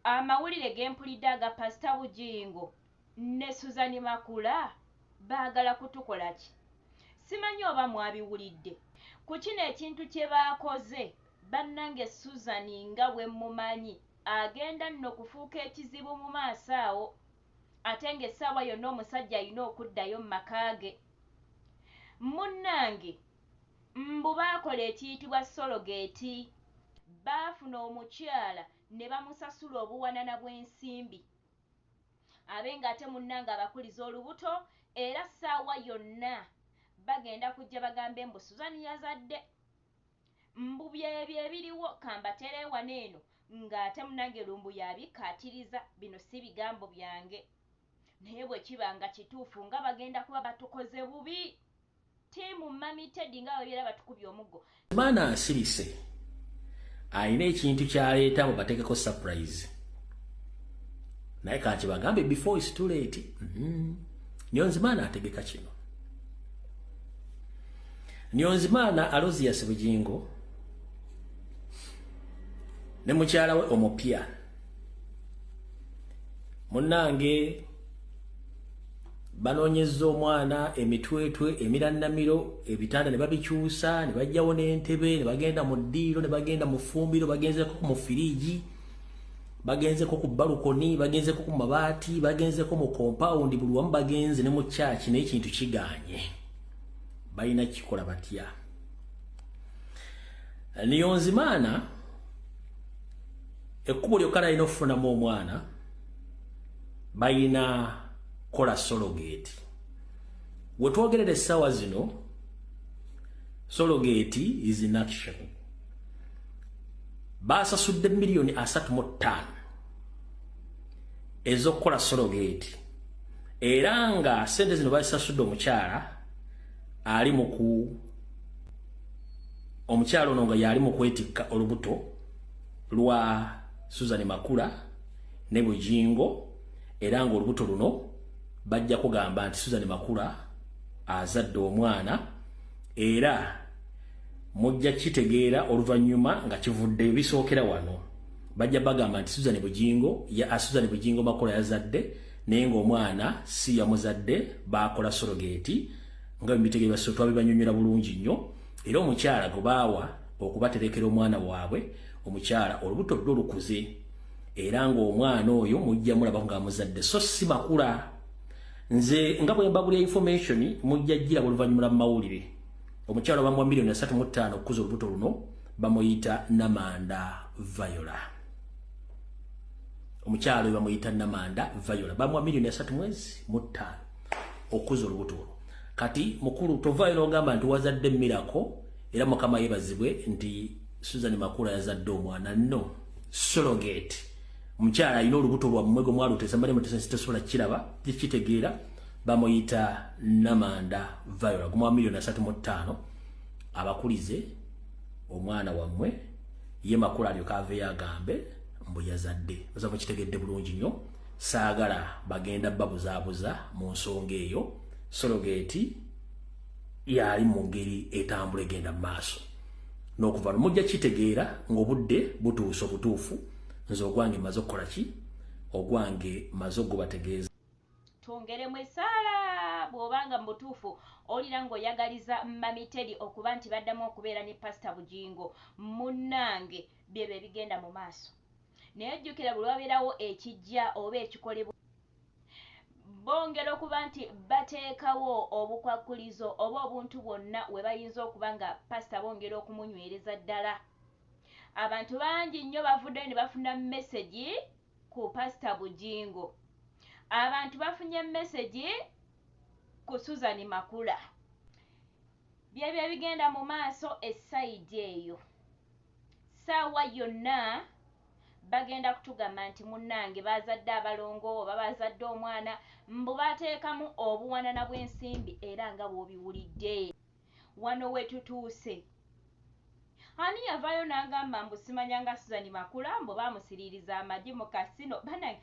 amawulire gempulidde aga Pastor Bugingo ne Suzan Makula baagala kutukola ki? Simanyi oba mwabiwulidde ku kino ekintu kye baakoze. Bannange Suzan nga bwe mumanyi agenda nno kufuuka ekizibu mu maaso awo, ate ng'essaawa yonna omusajja alina okuddayo mu maka ge. Munnange mbu baakola ekiyitibwa sologeeti, baafuna omukyala ne bamusasula obuwanana bw'ensimbi abe ng'ate munnange abakuliza olubuto, era ssaawa yonna bagenda kujja bagambe mbu Suzan yazadde. Mbu byebyo ebiriwo kambatere wano eno ng'ate munnange lumbu yabikkaatiriza. Bino si bigambo byange, naye bwe kiba nga kituufu nga bagenda kuba batukoze bubi. Tiimu Mami Teddy nga babeera batukubye omuggo. Maana asirise alina ekintu kyaleeta mubateekeko surprise, naye kanti bagambe before it's too late. Niyonzimana ategeka kino. Niyonzimana Alozias Bugingo ne mukyala we omupya munnange banoonyezza omwana emitwetwe emirannamiro ebitanda ne babikyusa ne bajjawo n'entebe ne bagenda mu ddiiro ne bagenda mu ffumbiro, bagenzeko mu firiigi, bagenzeko ku balukoni, bagenzeko ku mabaati, bagenzeko mu compound, buli wamu bagenze ne mu church, naye ekintu kiganye. Balina kikola batya? Niyonzimana ekkubo lyokka alina okufunamu omwana balina kola surrogate. Wetwogerera essaawa zino surrogate is in action. Basasudde miliyoni 35 ez'okukola surrogate, era nga sente zino basasudde omukyala ali omukyala ono nga yali mu kwetikka olubuto lwa Suzan Makula ne Bugingo, era nga olubuto luno bajja kugamba nti Suzan Makula azadde omwana, era mujja kitegeera oluvannyuma nga kivudde bisookera wano. Bajja bagamba nti Suzan Bugingo Makula yazadde, naye ng'omwana si yamuzadde, bakola surrogate nga bimitegeerwa so twabibanyonnyola bulungi nnyo. Era omukyala gwe baawa okubaterekera omwana waabwe, omukyala olubuto lwo lukuze, era ng'omwana oyo mujja mulaba nga amuzadde so si Makula. Nze nga bwe mbagulya information mujja gira oluvannyuma mu mawulire. Omukyala bamuwa miliyoni 35 okukuza olubuto luno, bamuyita Namanda Viola. Omukyala oyo bamuyita Namanda Viola, bamuwa miliyoni 35 okukuza olubuto luno. Kati mukulu tovayo ogamba nti wazadde Miracle, era Mukama yebazibwe nti Suzan Makula yazadde omwana. No, surrogate. Omukyala alina olubuto lwa mmwe gwe mwalutesa mbale mutesensitesobola kiraba kitegeera, bamuyita Namanda Viola, gumuwa miliyoni 35 abakulize omwana wammwe, ye Makula alyoka aveeyo agambe mbu yazadde. Oza mukitegedde bulungi nnyo, saagala bagenda babuzaabuza mu nsonga eyo. Surrogate yali mu ngeri etambula egenda mu maaso, n'okuva no mujja kitegeera ng'obudde butuuse obutuufu. Nze ogwange maze okukola ki? Ogwange maze okubategeeza. Twongeremu essaala bw'obanga mu butuufu olira ng'oyagaliza Mami Teddy okuba nti baddamu okubeera ne Pastor Bugingo. Munnange byebyo bigenda mu maaso, naye jjukira buli wabeerawo ekijja oba ekikolebwa, bongera okuba nti bateekawo obukwakkulizo oba obuntu bwonna we bayinza okuba nga Pastor bongera okumunywereza ddala. Abantu bangi nnyo bavuddeyo ne bafuna message ku Pastor Bugingo. Abantu bafunye message ku Suzan Makula. Byebyo bigenda mu maaso essayidi eyo. Ssaawa yonna bagenda kutugamba nti munnange bazadde abalongo oba bazadde omwana, mbu bateekamu obuwanana bw'ensimbi, era nga bw'obiwulidde wano we tutuuse. Ani yavaayo n'agamba mbu simanyanga Suzan Makula mbu baamusiriiriza amagi mu kasino? Bannange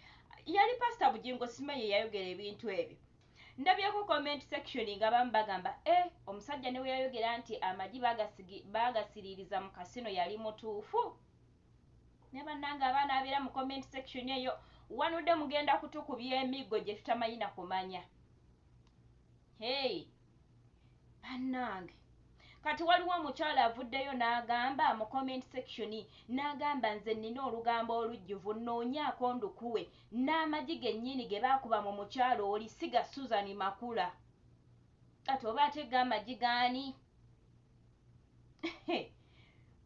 yali Pastor Bugingo simanyi yayogera ebintu ebyo. Ndabyeko comment section nga bamu bagamba omusajja ne we yayogera nti amagi bagasiriiriza mu kasino yali mutuufu. ne bannanga abaana abeera mu comment section eyo wanudde mugenda kutukubya emiggo gye tutamanyi na kumanya. Hey bannange kati waliwo omukyala avuddeyo n'agamba mu comment section n'agamba nze nnina olugambo olujjuvu nnoonyaako ndukuwe n'amagi gennyini ge baakuba mu mukyalo oli siga Susan Makula. Kati oba atega amagi gaani?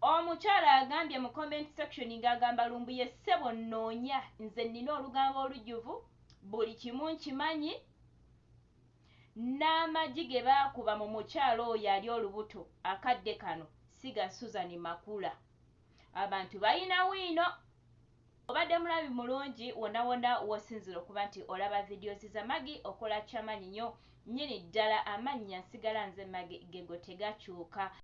Omukyala agambye mu comment section ng'agamba Lumbuye ssebo nnoonya nze nnina olugambo olujjuvu buli kimu nkimanyi n'amagi ge baakuba mu mukyalo oyo ali olubuto akadde kano siga Susan Makula. Abantu balina wiino. Obadde mulabi mulungi wonna wonna wosinzira okuba nti olaba videos za Magi okola kyamanyi nnyo nnyini ddala amannya nsigala nze Magi gego tegakyuka.